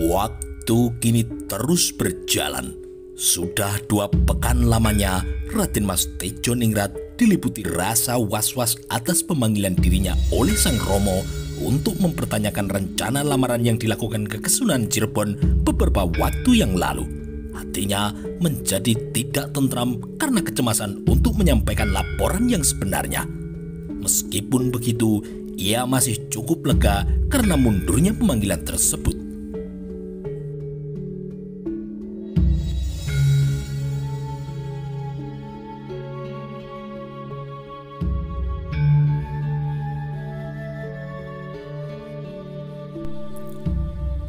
Waktu kini terus berjalan. Sudah 2 pekan lamanya Raden Mas Tejoningrat diliputi rasa was-was atas pemanggilan dirinya oleh Sang Romo untuk mempertanyakan rencana lamaran yang dilakukan ke Kesunanan Cirebon beberapa waktu yang lalu. Hatinya menjadi tidak tentram karena kecemasan untuk menyampaikan laporan yang sebenarnya. Meskipun begitu, ia masih cukup lega karena mundurnya pemanggilan tersebut.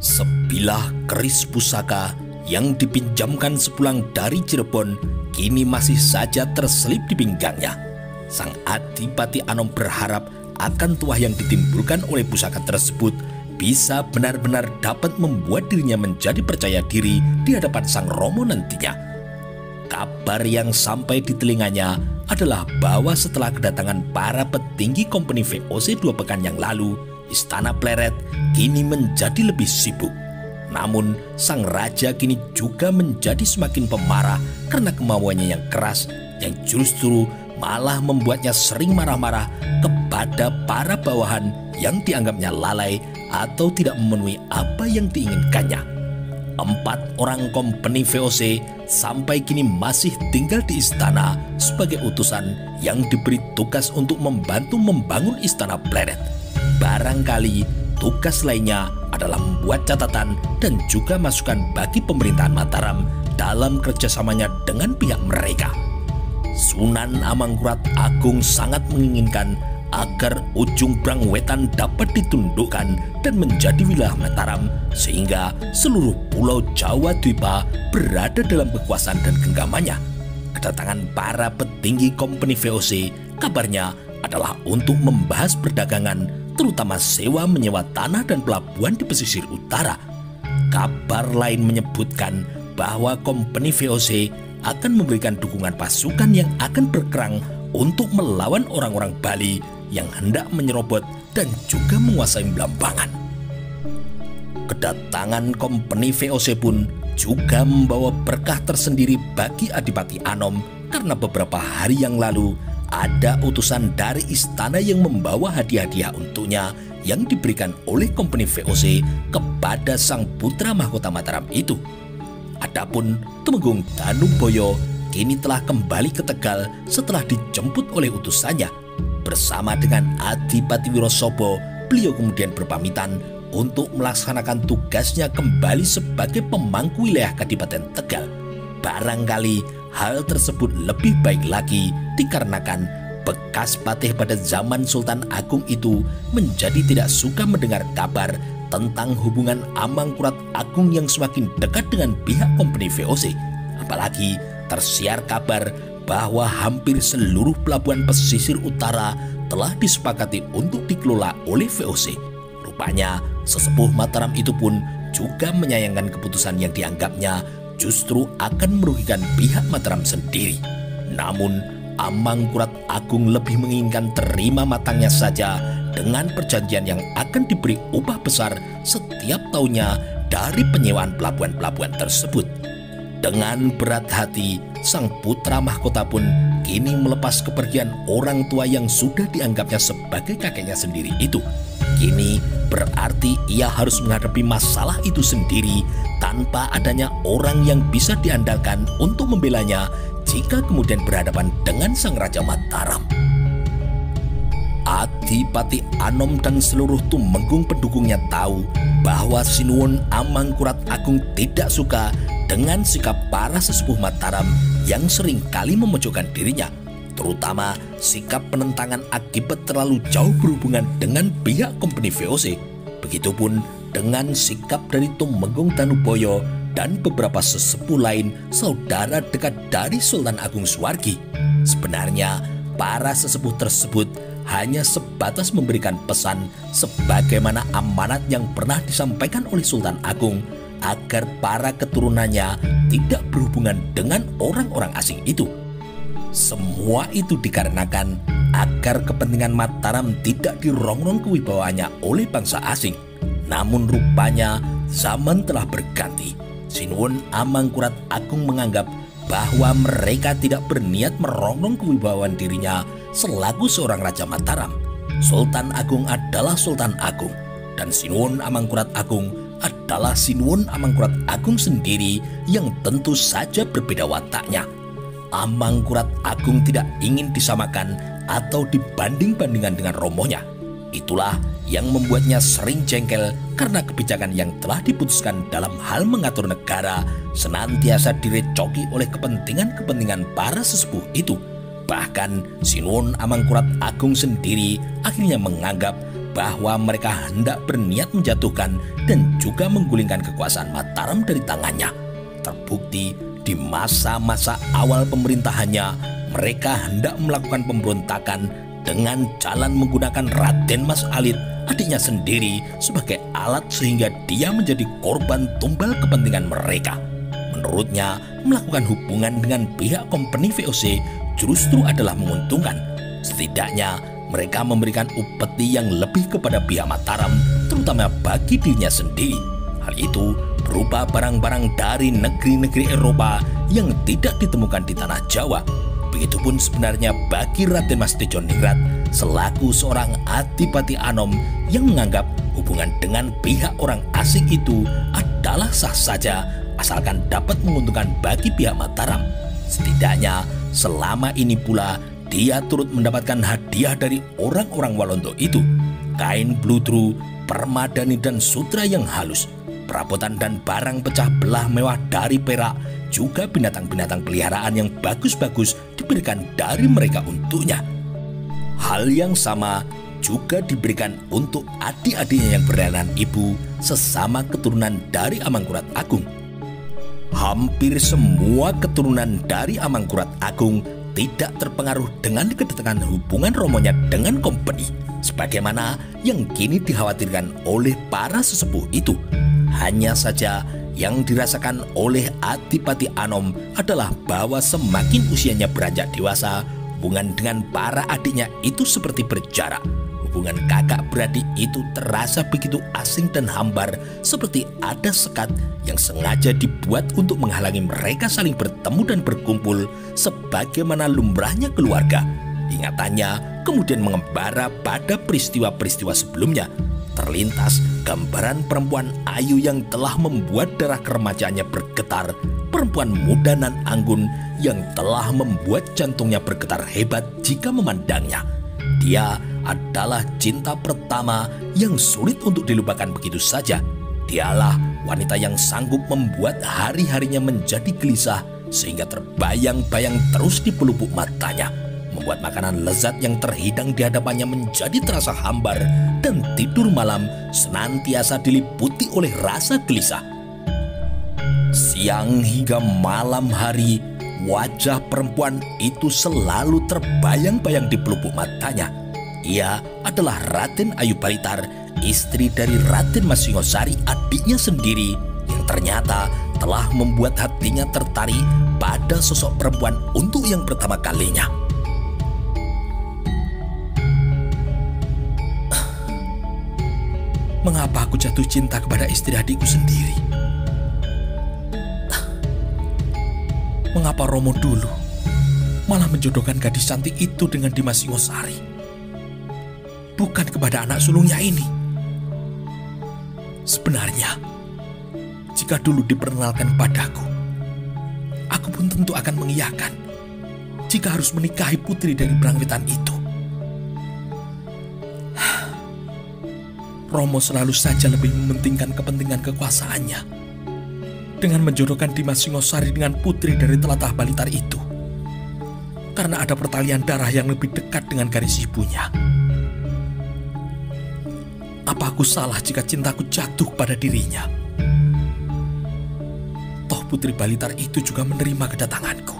Sebilah keris pusaka yang dipinjamkan sepulang dari Cirebon kini masih saja terselip di pinggangnya. Sang Adipati Anom berharap akan tuah yang ditimbulkan oleh pusaka tersebut bisa benar-benar dapat membuat dirinya menjadi percaya diri di hadapan Sang Romo nantinya. Kabar yang sampai di telinganya adalah bahwa setelah kedatangan para petinggi kompeni VOC 2 pekan yang lalu, Istana Pleret kini menjadi lebih sibuk. Namun, sang raja kini juga menjadi semakin pemarah karena kemauannya yang keras yang justru malah membuatnya sering marah-marah kepada para bawahan yang dianggapnya lalai atau tidak memenuhi apa yang diinginkannya. 4 orang kompeni VOC sampai kini masih tinggal di istana sebagai utusan yang diberi tugas untuk membantu membangun Istana Pleret. Barangkali tugas lainnya adalah membuat catatan dan juga masukan bagi pemerintahan Mataram dalam kerjasamanya dengan pihak mereka. Sunan Amangkurat Agung sangat menginginkan agar Ujung Brang Wetan dapat ditundukkan dan menjadi wilayah Mataram sehingga seluruh pulau Jawa Dwipa berada dalam kekuasaan dan genggamannya. Kedatangan para petinggi kompeni VOC kabarnya adalah untuk membahas perdagangan, terutama sewa menyewa tanah dan pelabuhan di pesisir utara. Kabar lain menyebutkan bahwa kompeni VOC akan memberikan dukungan pasukan yang akan berperang untuk melawan orang-orang Bali yang hendak menyerobot dan juga menguasai Blambangan. Kedatangan kompeni VOC pun juga membawa berkah tersendiri bagi Adipati Anom karena beberapa hari yang lalu ada utusan dari istana yang membawa hadiah-hadiah untuknya yang diberikan oleh kompeni VOC kepada sang putra mahkota Mataram itu. Adapun Tumenggung Danuboyo kini telah kembali ke Tegal setelah dijemput oleh utusannya. Bersama dengan Adipati Wirosobo, beliau kemudian berpamitan untuk melaksanakan tugasnya kembali sebagai pemangku wilayah Kadipaten Tegal. Barangkali hal tersebut lebih baik lagi dikarenakan bekas patih pada zaman Sultan Agung itu menjadi tidak suka mendengar kabar tentang hubungan Amangkurat Agung yang semakin dekat dengan pihak kompeni VOC. Apalagi tersiar kabar bahwa hampir seluruh pelabuhan pesisir utara telah disepakati untuk dikelola oleh VOC. Rupanya sesepuh Mataram itu pun juga menyayangkan keputusan yang dianggapnya justru akan merugikan pihak Mataram sendiri. Namun Amangkurat Agung lebih menginginkan terima matangnya saja dengan perjanjian yang akan diberi upah besar setiap tahunnya dari penyewaan pelabuhan-pelabuhan tersebut. Dengan berat hati, sang putra mahkota pun kini melepas kepergian orang tua yang sudah dianggapnya sebagai kakeknya sendiri itu. Kini berarti ia harus menghadapi masalah itu sendiri tanpa adanya orang yang bisa diandalkan untuk membelanya jika kemudian berhadapan dengan sang Raja Mataram. Adipati Anom dan seluruh Tumenggung pendukungnya tahu bahwa Sinuwun Amangkurat Agung tidak suka dengan sikap para sesepuh Mataram yang sering kali memojokkan dirinya, terutama sikap penentangan akibat terlalu jauh berhubungan dengan pihak kompeni VOC. Begitupun dengan sikap dari Tumenggung Danuboyo dan beberapa sesepuh lain saudara dekat dari Sultan Agung Suwargi. Sebenarnya para sesepuh tersebut hanya sebatas memberikan pesan sebagaimana amanat yang pernah disampaikan oleh Sultan Agung agar para keturunannya tidak berhubungan dengan orang-orang asing itu. Semua itu dikarenakan agar kepentingan Mataram tidak dirongrong kewibawaannya oleh bangsa asing. Namun rupanya Zaman telah berganti. Sinuwun Amangkurat Agung menganggap bahwa mereka tidak berniat merongrong kewibawaan dirinya selaku seorang Raja Mataram. Sultan Agung adalah Sultan Agung, dan Sinuwun Amangkurat Agung adalah Sinuwun Amangkurat Agung sendiri yang tentu saja berbeda wataknya. Amangkurat Agung tidak ingin disamakan atau dibanding-bandingkan dengan romonya. Itulah yang membuatnya sering jengkel karena kebijakan yang telah diputuskan dalam hal mengatur negara senantiasa direcoki oleh kepentingan-kepentingan para sesepuh itu. Bahkan Sinuwun Amangkurat Agung sendiri akhirnya menganggap bahwa mereka hendak berniat menjatuhkan dan juga menggulingkan kekuasaan Mataram dari tangannya. Terbukti di masa-masa awal pemerintahannya, mereka hendak melakukan pemberontakan dengan jalan menggunakan Raden Mas Alit, adiknya sendiri, sebagai alat sehingga dia menjadi korban tumbal kepentingan mereka. Menurutnya, melakukan hubungan dengan pihak kompeni VOC justru adalah menguntungkan. Setidaknya, mereka memberikan upeti yang lebih kepada pihak Mataram, terutama bagi dirinya sendiri. Hal itu berupa barang-barang dari negeri-negeri Eropa yang tidak ditemukan di tanah Jawa. Begitupun sebenarnya bagi Raden Mas Tejoningrat selaku seorang Adipati Anom yang menganggap hubungan dengan pihak orang asing itu adalah sah saja asalkan dapat menguntungkan bagi pihak Mataram. Setidaknya selama ini pula dia turut mendapatkan hadiah dari orang-orang Walanda itu, kain bludru, permadani dan sutra yang halus, perabotan dan barang pecah belah mewah dari perak, juga binatang-binatang peliharaan yang bagus-bagus diberikan dari mereka untuknya. Hal yang sama juga diberikan untuk adik-adiknya yang beranak ibu sesama keturunan dari Amangkurat Agung. Hampir semua keturunan dari Amangkurat Agung tidak terpengaruh dengan kedatangan hubungan romonya dengan kompeni, sebagaimana yang kini dikhawatirkan oleh para sesepuh itu. Hanya saja yang dirasakan oleh Adipati Anom adalah bahwa semakin usianya beranjak dewasa, hubungan dengan para adiknya itu seperti berjarak. Hubungan kakak beradik itu terasa begitu asing dan hambar, seperti ada sekat yang sengaja dibuat untuk menghalangi mereka saling bertemu dan berkumpul sebagaimana lumrahnya keluarga. Ingatannya kemudian mengembara pada peristiwa-peristiwa sebelumnya. Terlintas gambaran perempuan ayu yang telah membuat darah keremajaannya bergetar, perempuan muda nan anggun yang telah membuat jantungnya bergetar hebat jika memandangnya. Dia adalah cinta pertama yang sulit untuk dilupakan begitu saja. Dialah wanita yang sanggup membuat hari-harinya menjadi gelisah sehingga terbayang-bayang terus di pelupuk matanya, membuat makanan lezat yang terhidang di hadapannya menjadi terasa hambar, dan tidur malam senantiasa diliputi oleh rasa gelisah. Siang hingga malam hari, wajah perempuan itu selalu terbayang-bayang di pelupuk matanya. Ia adalah Raden Ayu Balitar, istri dari Raden Mas Singosari, adiknya sendiri, yang ternyata telah membuat hatinya tertarik pada sosok perempuan untuk yang pertama kalinya. Mengapa aku jatuh cinta kepada istri adikku sendiri? Mengapa Romo dulu malah menjodohkan gadis cantik itu dengan Dimas Singosari, bukan kepada anak sulungnya ini? Sebenarnya, jika dulu diperkenalkan padaku, aku pun tentu akan mengiyakan jika harus menikahi putri dari Brangwitan itu. Romo selalu saja lebih mementingkan kepentingan kekuasaannya dengan menjodohkan Dimas Singosari dengan putri dari telatah Balitar itu, karena ada pertalian darah yang lebih dekat dengan garis ibunya. Apa aku salah jika cintaku jatuh pada dirinya? Toh putri Balitar itu juga menerima kedatanganku.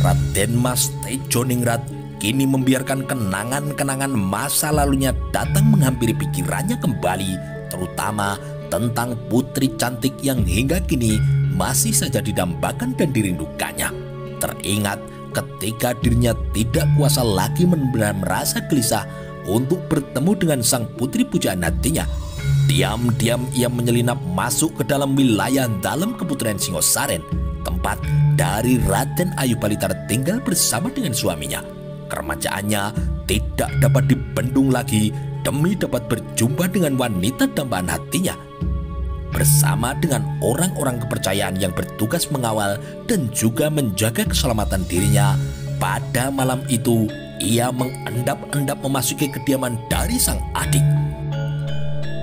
Raden Mas Tejoningrat kini membiarkan kenangan-kenangan masa lalunya datang menghampiri pikirannya kembali, terutama tentang putri cantik yang hingga kini masih saja didambakan dan dirindukannya. Teringat ketika dirinya tidak kuasa lagi merasa gelisah untuk bertemu dengan sang putri pujaan hatinya. Diam-diam ia menyelinap masuk ke dalam wilayah dalam Keputren Singosaren, tempat dari Raden Ayu Balitar tinggal bersama dengan suaminya. Keremajaannya tidak dapat dibendung lagi demi dapat berjumpa dengan wanita dambaan hatinya. Bersama dengan orang-orang kepercayaan yang bertugas mengawal dan juga menjaga keselamatan dirinya, pada malam itu ia mengendap-endap memasuki kediaman dari sang adik.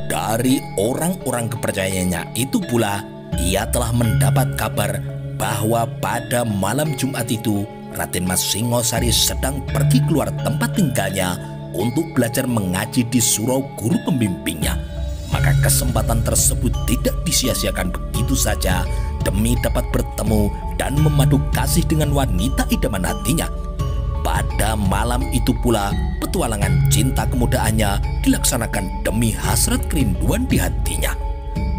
Dari orang-orang kepercayaannya itu pula, ia telah mendapat kabar bahwa pada malam Jumat itu Raden Mas Singosari sedang pergi keluar tempat tinggalnya untuk belajar mengaji di surau guru pembimbingnya. Maka kesempatan tersebut tidak disia-siakan begitu saja demi dapat bertemu dan memadu kasih dengan wanita idaman hatinya. Pada malam itu pula petualangan cinta kemudaannya dilaksanakan demi hasrat kerinduan di hatinya.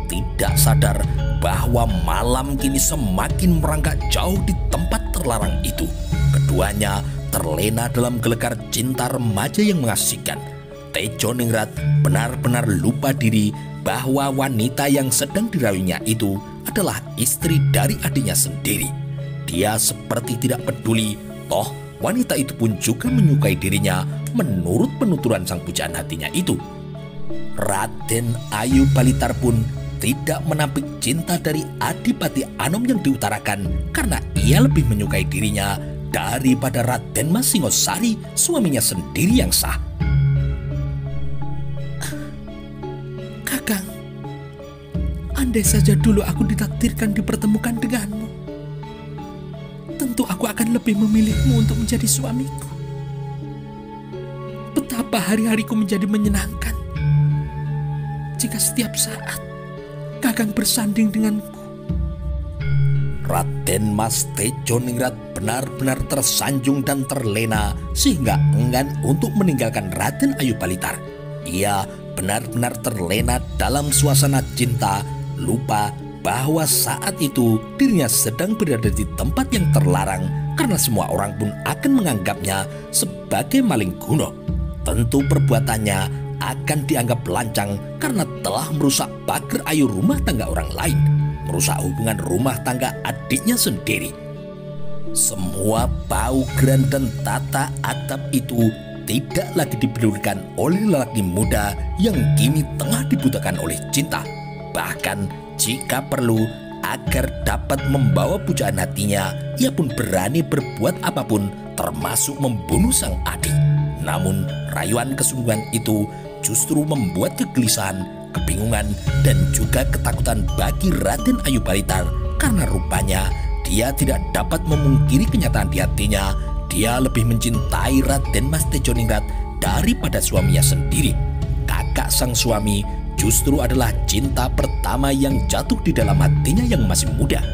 Tidak sadar bahwa malam kini semakin merangkak jauh di tempat terlarang itu. Keduanya terlena dalam gelekar cinta remaja yang mengasihkan. Tejo Ningrat benar-benar lupa diri bahwa wanita yang sedang dirawinya itu adalah istri dari adiknya sendiri. Dia seperti tidak peduli, toh wanita itu pun juga menyukai dirinya menurut penuturan sang pujaan hatinya itu. Raden Ayu Balitar pun tidak menampik cinta dari Adipati Anom yang diutarakan karena ia lebih menyukai dirinya daripada Raden Mas Singosari, suaminya sendiri yang sah. Kakang, andai saja dulu aku ditakdirkan dipertemukan denganmu, tentu aku akan lebih memilihmu untuk menjadi suamiku. Betapa hari-hariku menjadi menyenangkan jika setiap saat Kakang bersanding denganku. Raden Mas Tejo Ningrat benar-benar tersanjung dan terlena sehingga enggan untuk meninggalkan Raden Ayu Balitar. Ia benar-benar terlena dalam suasana cinta, lupa bahwa saat itu dirinya sedang berada di tempat yang terlarang karena semua orang pun akan menganggapnya sebagai maling kuno. Tentu perbuatannya akan dianggap lancang karena telah merusak pagar ayu rumah tangga orang lain, merusak hubungan rumah tangga adiknya sendiri. Semua paugeran dan tata adab itu tidak lagi dipedulikan oleh lelaki muda yang kini tengah dibutakan oleh cinta. Bahkan jika perlu agar dapat membawa pujaan hatinya, ia pun berani berbuat apapun termasuk membunuh sang adik. Namun rayuan kesungguhan itu justru membuat kegelisahan, kebingungan, dan juga ketakutan bagi Raden Ayu Balitar karena rupanya dia tidak dapat memungkiri kenyataan di hatinya. Dia lebih mencintai Raden Mas Tejo Ningrat daripada suaminya sendiri. Kakak sang suami justru adalah cinta pertama yang jatuh di dalam hatinya yang masih muda.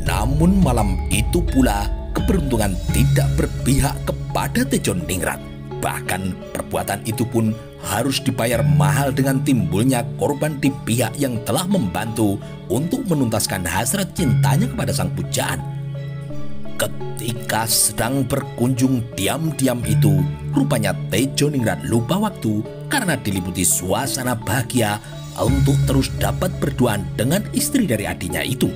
Namun malam itu pula keberuntungan tidak berpihak kepada Tejo Ningrat. Bahkan perbuatan itu pun harus dibayar mahal dengan timbulnya korban di pihak yang telah membantu untuk menuntaskan hasrat cintanya kepada sang pujaan. Ketika sedang berkunjung diam-diam itu, rupanya Tejo Ningrat lupa waktu karena diliputi suasana bahagia untuk terus dapat berduaan dengan istri dari adiknya itu.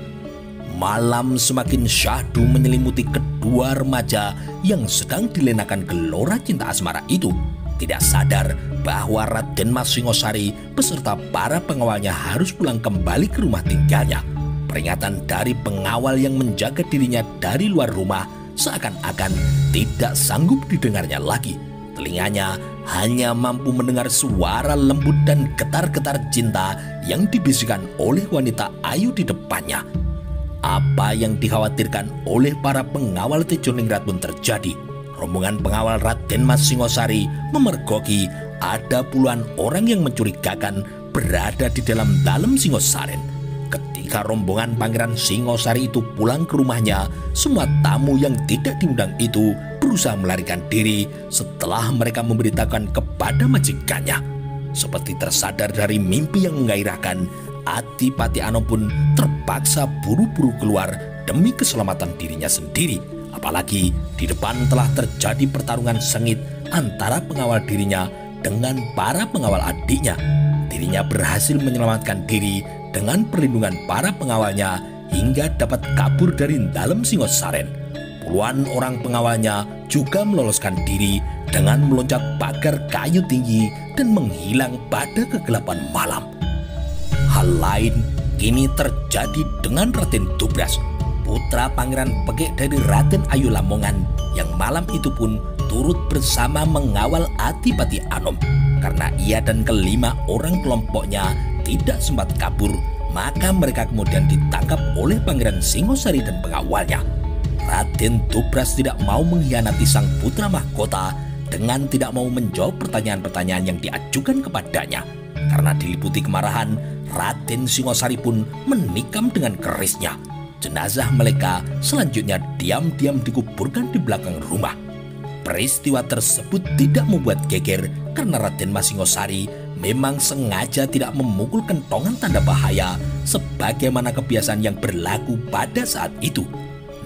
Malam semakin syahdu menyelimuti kedua remaja yang sedang dilenakan gelora cinta asmara itu. Tidak sadar bahwa Raden Mas Singosari beserta para pengawalnya harus pulang kembali ke rumah tinggalnya. Peringatan dari pengawal yang menjaga dirinya dari luar rumah seakan-akan tidak sanggup didengarnya lagi. Telinganya hanya mampu mendengar suara lembut dan getar-getar cinta yang dibisikkan oleh wanita ayu di depannya. Apa yang dikhawatirkan oleh para pengawal Tejo Ningrat pun terjadi. Rombongan pengawal Raden Mas Singosari memergoki ada puluhan orang yang mencurigakan berada di dalam Singosaren. Ketika rombongan Pangeran Singosari itu pulang ke rumahnya, semua tamu yang tidak diundang itu berusaha melarikan diri setelah mereka memberitakan kepada majikannya. Seperti tersadar dari mimpi yang menggairahkan, Adipati Anom pun terpaksa buru-buru keluar demi keselamatan dirinya sendiri. Apalagi di depan telah terjadi pertarungan sengit antara pengawal dirinya dengan para pengawal adiknya. dirinya berhasil menyelamatkan diri dengan perlindungan para pengawalnya hingga dapat kabur dari dalam Singosaren. Puluhan orang pengawalnya juga meloloskan diri dengan meloncat pagar kayu tinggi dan menghilang pada kegelapan malam. Hal lain kini terjadi dengan Raden Dobras, putra Pangeran Pekik dari Raden Ayu Lamongan, yang malam itu pun turut bersama mengawal Adipati Anom. Karena ia dan kelima orang kelompoknya tidak sempat kabur, maka mereka kemudian ditangkap oleh Pangeran Singosari dan pengawalnya. Raden Dobras tidak mau mengkhianati sang putra mahkota dengan tidak mau menjawab pertanyaan-pertanyaan yang diajukan kepadanya. Karena diliputi kemarahan, Raden Singosari pun menikam dengan kerisnya. Jenazah mereka selanjutnya diam-diam dikuburkan di belakang rumah. Peristiwa tersebut tidak membuat geger karena Raden Mas Singosari memang sengaja tidak memukul kentongan tanda bahaya sebagaimana kebiasaan yang berlaku pada saat itu.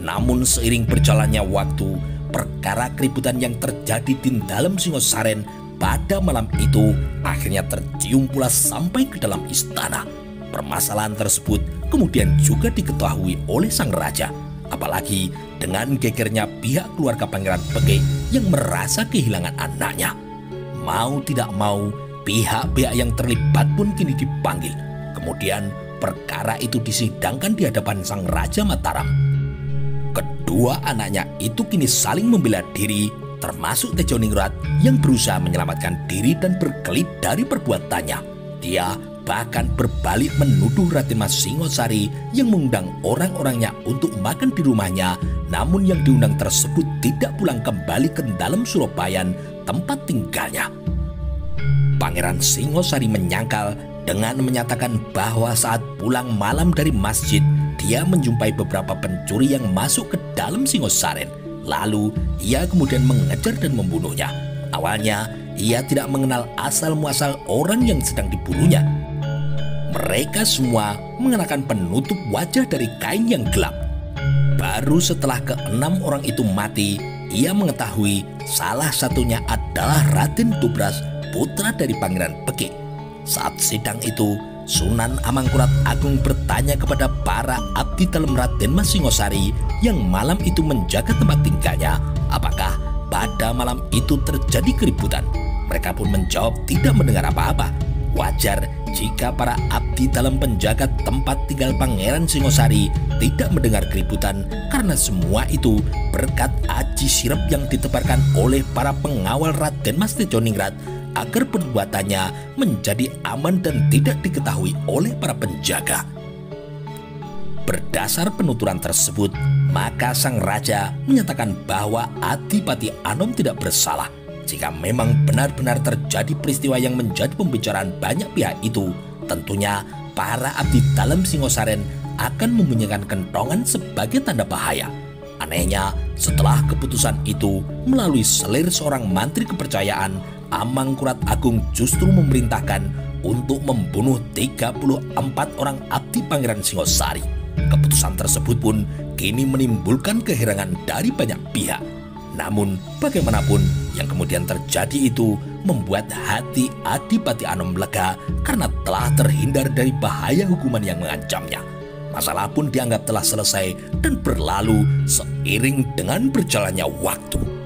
Namun seiring berjalannya waktu, perkara keributan yang terjadi di dalam Singosaren pada malam itu akhirnya tercium pula sampai ke dalam istana. Permasalahan tersebut kemudian juga diketahui oleh sang raja. Apalagi dengan gegernya pihak keluarga Pangeran Pekik yang merasa kehilangan anaknya. Mau tidak mau, pihak-pihak yang terlibat pun kini dipanggil. Kemudian perkara itu disidangkan di hadapan sang Raja Mataram. Kedua anaknya itu kini saling membela diri, termasuk Tejoningrat yang berusaha menyelamatkan diri dan berkelit dari perbuatannya. Dia bahkan berbalik menuduh Raden Mas Singosari yang mengundang orang-orangnya untuk makan di rumahnya, namun yang diundang tersebut tidak pulang kembali ke dalam Surabayan, tempat tinggalnya. Pangeran Singosari menyangkal dengan menyatakan bahwa saat pulang malam dari masjid, dia menjumpai beberapa pencuri yang masuk ke dalam Singosaren. Lalu ia kemudian mengejar dan membunuhnya. Awalnya ia tidak mengenal asal-muasal orang yang sedang dibunuhnya. Mereka semua mengenakan penutup wajah dari kain yang gelap. Baru setelah keenam orang itu mati, ia mengetahui salah satunya adalah Raden Dobras, putra dari Pangeran Pekik. Saat sidang itu, Sunan Amangkurat Agung bertanya kepada para abdi dalam Raden Mas Singosari yang malam itu menjaga tempat tinggalnya, apakah pada malam itu terjadi keributan. Mereka pun menjawab tidak mendengar apa-apa. Wajar jika para abdi dalam penjaga tempat tinggal Pangeran Singosari tidak mendengar keributan, karena semua itu berkat aji sirep yang ditebarkan oleh para pengawal Raden Mas Tejoningrat agar perbuatannya menjadi aman dan tidak diketahui oleh para penjaga. Berdasar penuturan tersebut, maka sang raja menyatakan bahwa Adipati Anom tidak bersalah. Jika memang benar-benar terjadi peristiwa yang menjadi pembicaraan banyak pihak itu, tentunya para abdi dalam Singosaren akan membunyikan kentongan sebagai tanda bahaya. Anehnya, setelah keputusan itu melalui selir seorang mantri kepercayaan, Amangkurat Agung justru memerintahkan untuk membunuh 34 orang abdi Pangeran Singosari. Keputusan tersebut pun kini menimbulkan keherangan dari banyak pihak. Namun bagaimanapun yang kemudian terjadi itu membuat hati Adipati Anom lega karena telah terhindar dari bahaya hukuman yang mengancamnya. Masalah pun dianggap telah selesai dan berlalu seiring dengan berjalannya waktu.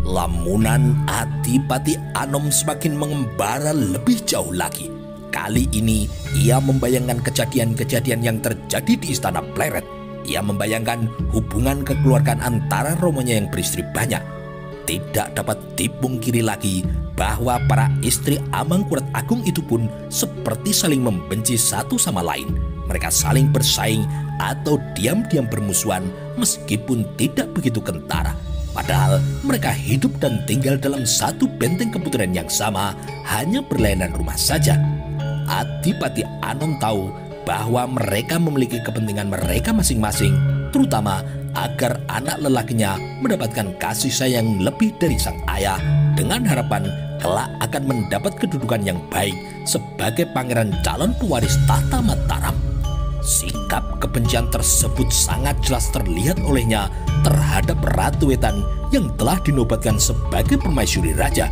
Lamunan Adipati Anom semakin mengembara lebih jauh lagi. Kali ini ia membayangkan kejadian-kejadian yang terjadi di Istana Pleret. Ia membayangkan hubungan kekeluargaan antara romonya yang beristri banyak. Tidak dapat dipungkiri lagi bahwa para istri Amangkurat Agung itu pun seperti saling membenci satu sama lain. Mereka saling bersaing atau diam-diam bermusuhan meskipun tidak begitu kentara. Padahal mereka hidup dan tinggal dalam satu benteng keputusan yang sama, hanya berlainan rumah saja. Adipati Anom tahu bahwa mereka memiliki kepentingan mereka masing-masing, terutama agar anak lelakinya mendapatkan kasih sayang lebih dari sang ayah, dengan harapan kelak akan mendapat kedudukan yang baik sebagai pangeran calon pewaris tahta Mataram. Sikap kebencian tersebut sangat jelas terlihat olehnya terhadap Ratu Wetan yang telah dinobatkan sebagai permaisuri raja.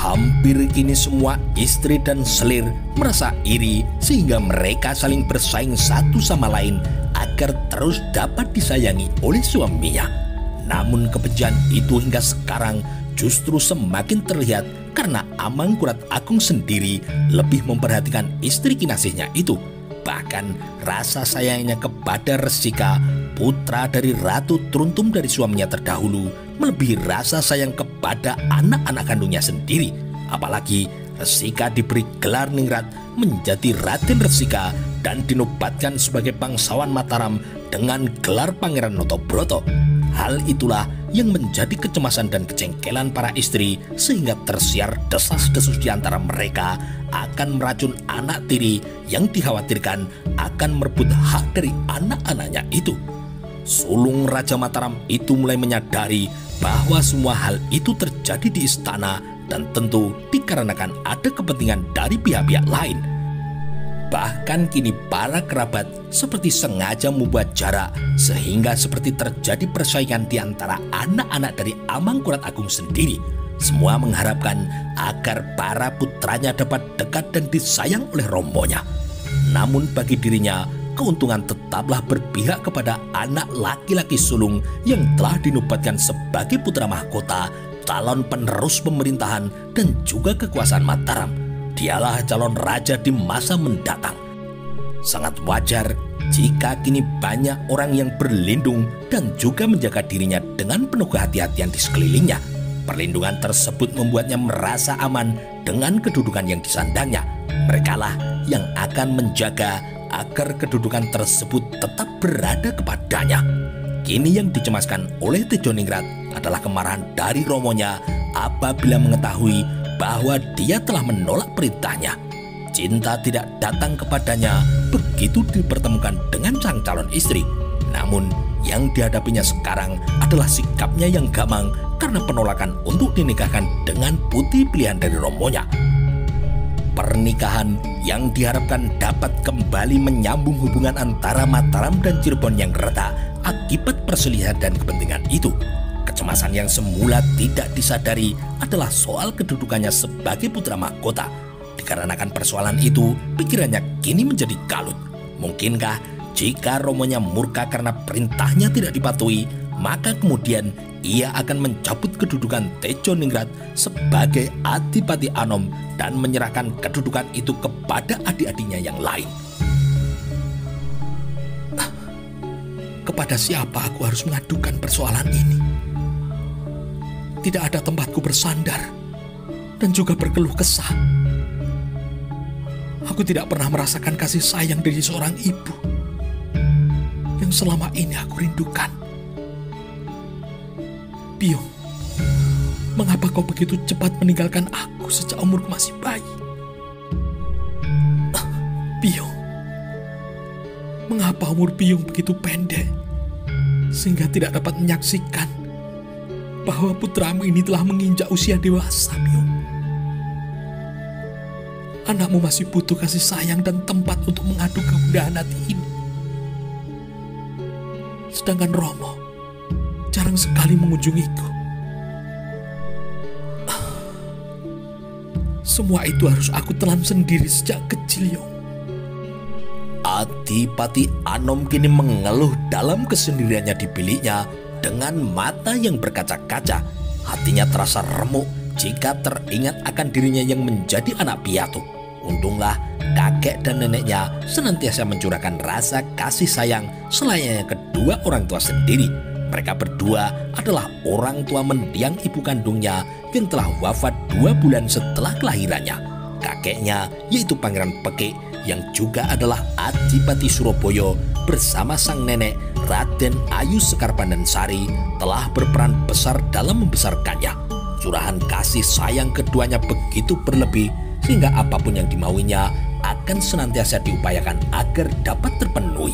Hampir kini semua istri dan selir merasa iri sehingga mereka saling bersaing satu sama lain agar terus dapat disayangi oleh suaminya. Namun kebencian itu hingga sekarang justru semakin terlihat karena Amangkurat Agung sendiri lebih memperhatikan istri kinasihnya itu. Bahkan rasa sayangnya kepada Resika, putra dari Ratu Truntum dari suaminya terdahulu, melebihi rasa sayang kepada anak-anak kandungnya sendiri. Apalagi Resika diberi gelar ningrat menjadi Raden Resika dan dinobatkan sebagai bangsawan Mataram dengan gelar Pangeran Notobroto. Hal itulah yang menjadi kecemasan dan kejengkelan para istri sehingga tersiar desas-desus di antara mereka akan meracun anak tiri yang dikhawatirkan akan merebut hak dari anak-anaknya itu. Sulung Raja Mataram itu mulai menyadari bahwa semua hal itu terjadi di istana dan tentu dikarenakan ada kepentingan dari pihak-pihak lain. Bahkan kini para kerabat seperti sengaja membuat jarak sehingga seperti terjadi persaingan di antara anak-anak dari Amangkurat Agung sendiri. Semua mengharapkan agar para putranya dapat dekat dan disayang oleh romonya. Namun bagi dirinya, keuntungan tetaplah berpihak kepada anak laki-laki sulung yang telah dinobatkan sebagai putra mahkota, calon penerus pemerintahan dan juga kekuasaan Mataram. Dialah calon raja di masa mendatang. Sangat wajar jika kini banyak orang yang berlindung dan juga menjaga dirinya dengan penuh kehati-hatian di sekelilingnya. Perlindungan tersebut membuatnya merasa aman dengan kedudukan yang disandangnya. Merekalah yang akan menjaga agar kedudukan tersebut tetap berada kepadanya. Kini yang dicemaskan oleh Tejoningrat adalah kemarahan dari romonya apabila mengetahui bahwa dia telah menolak perintahnya. Cinta tidak datang kepadanya begitu dipertemukan dengan sang calon istri. Namun yang dihadapinya sekarang adalah sikapnya yang gamang karena penolakan untuk dinikahkan dengan putri pilihan dari romonya. Pernikahan yang diharapkan dapat kembali menyambung hubungan antara Mataram dan Cirebon yang retak akibat perselisihan dan kepentingan itu. Kecemasan yang semula tidak disadari adalah soal kedudukannya sebagai putra mahkota. Dikarenakan persoalan itu, pikirannya kini menjadi kalut. Mungkinkah jika romonya murka karena perintahnya tidak dipatuhi, maka kemudian ia akan mencabut kedudukan Tejoningrat sebagai Adipati Anom dan menyerahkan kedudukan itu kepada adik-adiknya yang lain. Kepada siapa aku harus mengadukan persoalan ini? Tidak ada tempatku bersandar dan juga berkeluh kesah. Aku tidak pernah merasakan kasih sayang dari seorang ibu yang selama ini aku rindukan. Biung, mengapa kau begitu cepat meninggalkan aku sejak umurku masih bayi? Biung, mengapa umur Biung begitu pendek sehingga tidak dapat menyaksikan bahwa putramu ini telah menginjak usia dewasa, Biung? Anakmu masih butuh kasih sayang dan tempat untuk mengadu kegundahan hati ini. Sedangkan Romo jarang sekali mengunjungiku. Semua itu harus aku telan sendiri sejak kecil, Yong. Adipati Anom kini mengeluh dalam kesendiriannya di biliknya dengan mata yang berkaca-kaca. Hatinya terasa remuk jika teringat akan dirinya yang menjadi anak piatu. Untunglah kakek dan neneknya senantiasa mencurahkan rasa kasih sayang selayaknya kedua orang tua sendiri. Mereka berdua adalah orang tua mendiang ibu kandungnya yang telah wafat 2 bulan setelah kelahirannya. Kakeknya yaitu Pangeran Pekik yang juga adalah Adipati Surabaya bersama sang nenek Raden Ayu Sekar Pandansari telah berperan besar dalam membesarkannya. Curahan kasih sayang keduanya begitu berlebih sehingga apapun yang dimauinya akan senantiasa diupayakan agar dapat terpenuhi.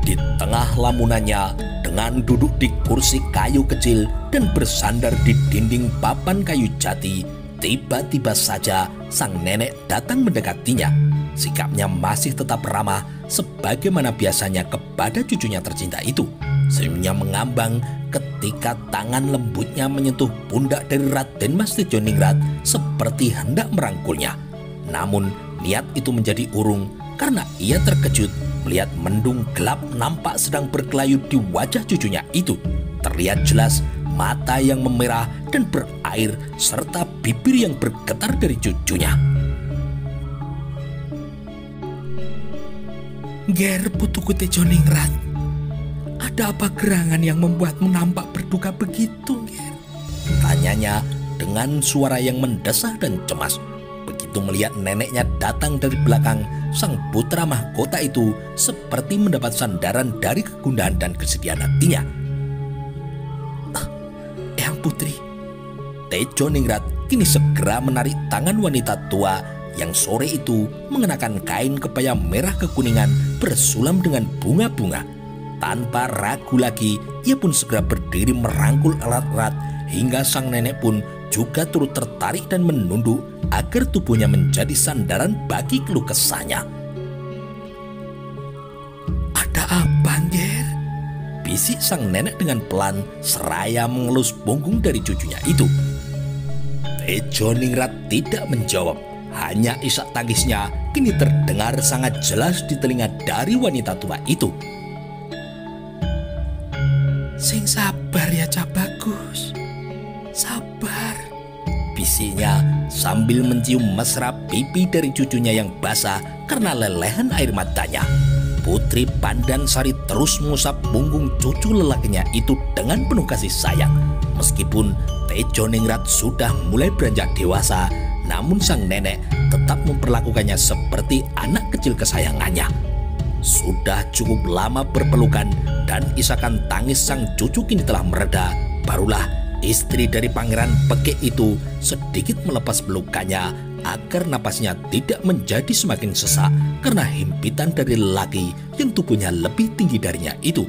Di tengah lamunannya, dengan duduk di kursi kayu kecil dan bersandar di dinding papan kayu jati, tiba-tiba saja sang nenek datang mendekatinya. Sikapnya masih tetap ramah sebagaimana biasanya kepada cucunya tercinta itu. Senyumnya mengambang ketika tangan lembutnya menyentuh pundak dari Raden Mas Tejoningrat seperti hendak merangkulnya. Namun niat itu menjadi urung karena ia terkejut melihat mendung gelap nampak sedang berkelayut di wajah cucunya itu. Terlihat jelas mata yang memerah dan berair serta bibir yang bergetar dari cucunya. Ger putuku Tejoningrat, ada apa gerangan yang membuatmu nampak berduka begitu, Ger? Tanyanya dengan suara yang mendesah dan cemas. Begitu melihat neneknya datang dari belakang, sang putra mahkota itu seperti mendapat sandaran dari kegundahan dan kesedihan hatinya. Eyang Putri. Tejoningrat kini segera menarik tangan wanita tua yang sore itu mengenakan kain kebaya merah kekuningan bersulam dengan bunga-bunga. Tanpa ragu lagi, ia pun segera berdiri merangkul erat-erat hingga sang nenek pun juga turut tertarik dan menunduk agar tubuhnya menjadi sandaran bagi keluh kesahnya. Ada apa, Ger? Bisik sang nenek dengan pelan seraya mengelus punggung dari cucunya itu. Tejoningrat tidak menjawab. Hanya isak tangisnya kini terdengar sangat jelas di telinga dari wanita tua itu. Sing sabar ya Cak Bagus, sabar, bisiknya sambil mencium mesra pipi dari cucunya yang basah karena lelehan air matanya. Putri Pandansari terus mengusap punggung cucu lelakinya itu dengan penuh kasih sayang. Meskipun Tejoningrat sudah mulai beranjak dewasa, namun sang nenek tetap memperlakukannya seperti anak kecil kesayangannya. Sudah cukup lama berpelukan dan isakan tangis sang cucu kini telah mereda, barulah istri dari Pangeran Pekik itu sedikit melepas pelukannya agar napasnya tidak menjadi semakin sesak karena himpitan dari lelaki yang tubuhnya lebih tinggi darinya itu.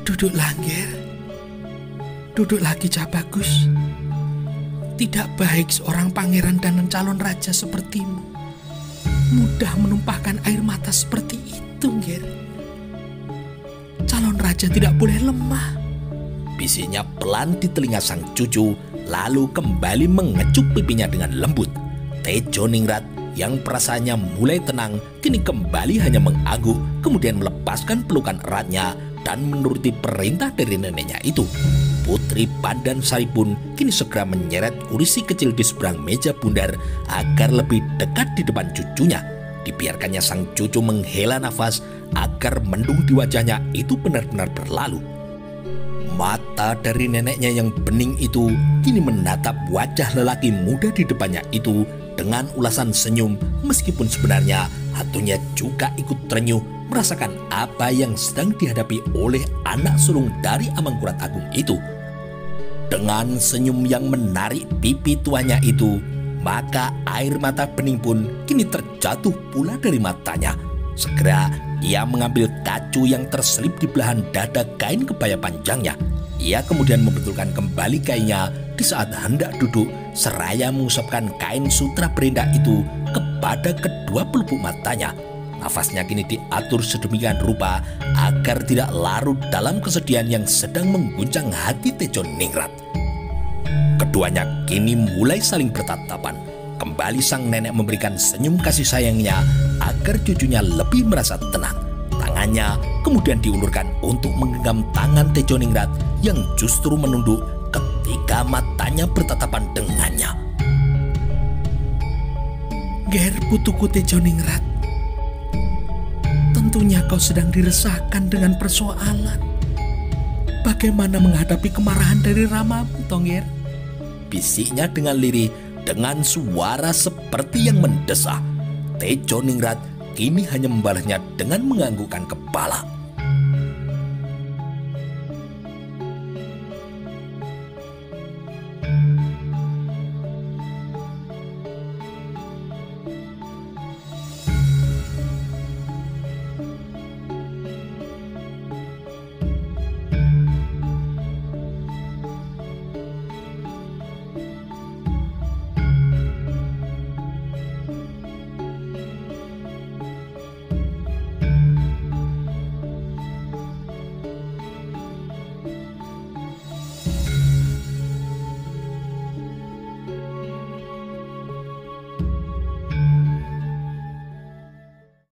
Duduklah, Ger. Duduk lagi, Cak Bagus. Tidak baik seorang pangeran dan calon raja sepertimu mudah menumpahkan air mata seperti itu, Ger. Calon raja tidak boleh lemah. Bisiknya pelan di telinga sang cucu, lalu kembali mengecup pipinya dengan lembut. Tejoningrat yang perasaannya mulai tenang, kini kembali hanya mengangguk, kemudian melepaskan pelukan eratnya dan menuruti perintah dari neneknya itu. Putri Pandansari pun kini segera menyeret kursi kecil di seberang meja bundar agar lebih dekat di depan cucunya. Dibiarkannya sang cucu menghela nafas agar mendung di wajahnya itu benar-benar berlalu. Mata dari neneknya yang bening itu kini menatap wajah lelaki muda di depannya itu dengan ulasan senyum, meskipun sebenarnya hatinya juga ikut terenyuh merasakan apa yang sedang dihadapi oleh anak sulung dari Amangkurat Agung itu. Dengan senyum yang menarik pipi tuanya itu, maka air mata bening pun kini terjatuh pula dari matanya. Segera ia mengambil kacu yang terselip di belahan dada kain kebaya panjangnya. Ia kemudian membetulkan kembali kainnya di saat hendak duduk, seraya mengusapkan kain sutra berendak itu kepada kedua pelupuk matanya. Nafasnya kini diatur sedemikian rupa agar tidak larut dalam kesedihan yang sedang mengguncang hati Tejoningrat. Keduanya kini mulai saling bertatapan. Kembali sang nenek memberikan senyum kasih sayangnya agar cucunya lebih merasa tenang. Tangannya kemudian diulurkan untuk menggenggam tangan Tejoningrat yang justru menunduk ketika matanya bertatapan dengannya. Ger putuku Tejoningrat, tentunya kau sedang diresahkan dengan persoalan bagaimana menghadapi kemarahan dari Ramamu, Tongger. Bisiknya dengan lirih dengan suara seperti yang mendesah. Tejoningrat kini hanya membalasnya dengan menganggukkan kepala.